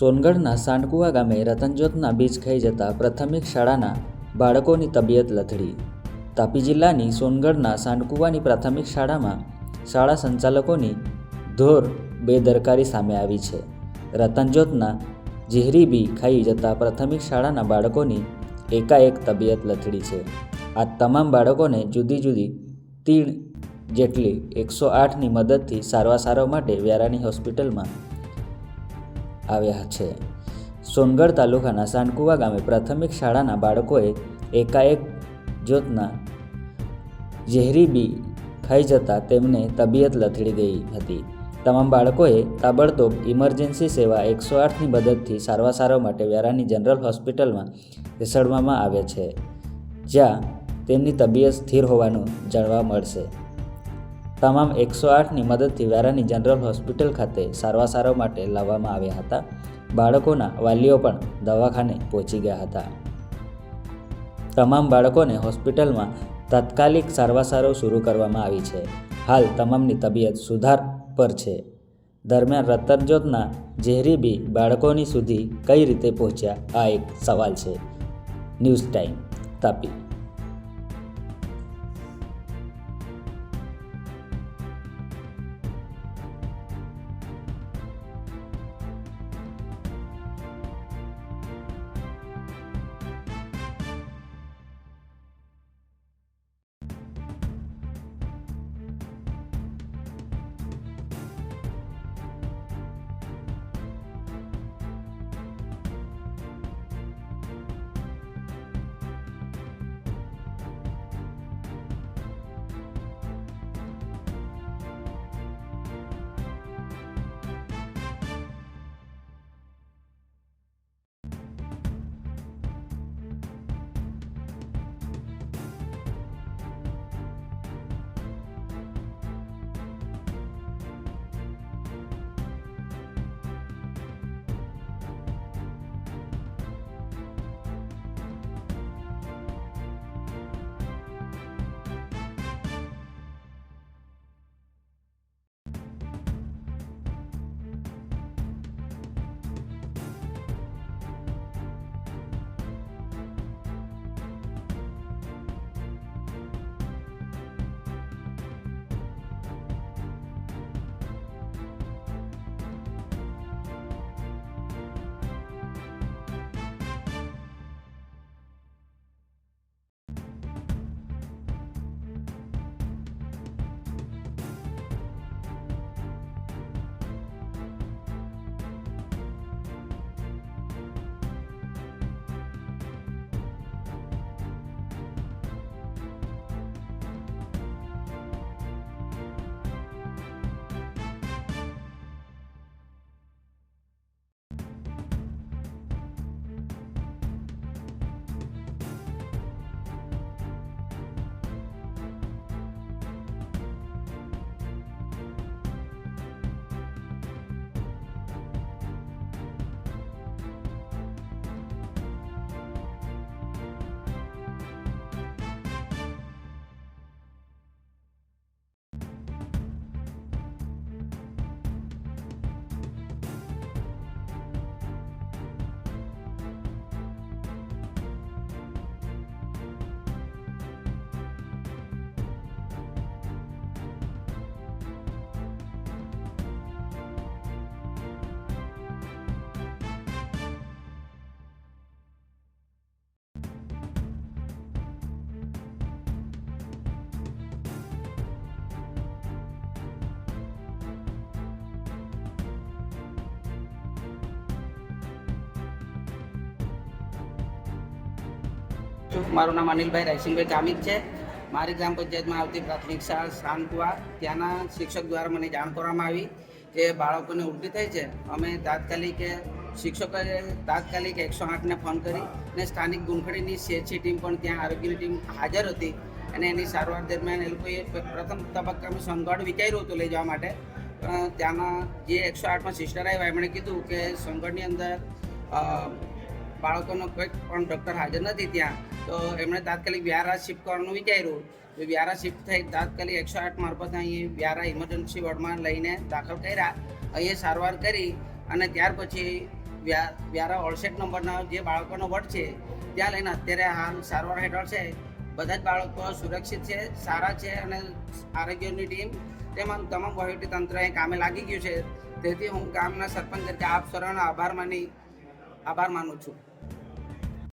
સોનગઢના સાંડકુવા ગામે રતનજોતના બીજ ખાઈ જતા પ્રાથમિક શાળાના બાળકોની તબિયત લથડી. તાપી જિલ્લાની સોનગઢના સાંડકુવાની પ્રાથમિક શાળામાં શાળા સંચાલકોની ઘોર બેદરકારી સામે આવી છે. રતનજોતના ઝેરી બી ખાઈ જતા પ્રાથમિક શાળાના બાળકોની એકાએક તબિયત લથડી છે. આ તમામ બાળકોને જુદી જુદી 3 જેટલી 108ની મદદથી સારવાર માટે વ્યારાની હોસ્પિટલમાં આવ્યા છે. સોનગઢ તાલુકાના સાંડકુવા ગામે પ્રાથમિક શાળાના બાળકોએ એકાએક જોતના ઝેરી બી ખાઈ જતા તેમને તબિયત લથડી ગઈ હતી. તમામ બાળકોએ તાબડતોબ ઇમરજન્સી સેવા 108ની મદદથી સારવાર માટે વ્યારાની જનરલ હોસ્પિટલમાં ખસેડવામાં આવ્યા છે, જ્યાં તેમની તબિયત સ્થિર હોવાનું જાણવા મળશે. તમામ 108ની મદદથી વ્યારાની જનરલ હોસ્પિટલ ખાતે સારવાર માટે લાવવામાં આવ્યા હતા. બાળકોના વાલીઓ પણ દવાખાને પહોંચી ગયા હતા. તમામ બાળકોને હોસ્પિટલમાં તાત્કાલિક સારવાર શરૂ કરવામાં આવી છે. હાલ તમામની તબિયત સુધાર પર છે. દરમિયાન રતનજોતના ઝેરી બી બાળકોની સુધી કઈ રીતે પહોંચ્યા, આ એક સવાલ છે. News time, Tapi. મારું નામ અનિલભાઈ રાયસિંગભાઈ કામિત છે. મારી ગ્રામ પંચાયતમાં આવતી પ્રાથમિક શાળા સાંડકુવા, ત્યાંના શિક્ષક દ્વારા મને જાણ કરવામાં આવી કે બાળકોને ઉલટી થઈ છે. અમે શિક્ષકોએ તાત્કાલિક 108ને ફોન કરી અને સ્થાનિક ગુંખડીની CHC ટીમ પણ ત્યાં આરોગ્યની ટીમ હાજર હતી અને એની સારવાર દરમિયાન એ લોકોએ પ્રથમ તબક્કામાં સોનગઢ વિચાર્યું હતું લઈ જવા માટે. ત્યાંના જે 108માં સિસ્ટર આવ્યા એમણે કીધું કે સોનગઢની અંદર બાળકોનો કોઈ પણ ડૉક્ટર હાજર નથી ત્યાં, તો એમણે તાત્કાલિક વ્યારા શિફ્ટ કરવાનું વિચાર્યું. તો વ્યારા શિફ્ટ થઈ તાત્કાલિક 108 મારફત અહીં વ્યારા ઇમરજન્સી વોર્ડમાં લઈને દાખલ કર્યા. અહીંયા સારવાર કરી અને ત્યાર પછી વ્યારા 68 નંબરના જે બાળકોનો વડ છે ત્યાં લઈને અત્યારે હાલ સારવાર હેઠળ છે. બધા જ બાળકો સુરક્ષિત છે, સારા છે અને આરોગ્યની ટીમ તેમાં તમામ વહીવટી તંત્ર અહીં કામે લાગી ગયું છે. તેથી હું ગામના સરપંચ તરીકે આપ સર્વનો આભાર માનું છું.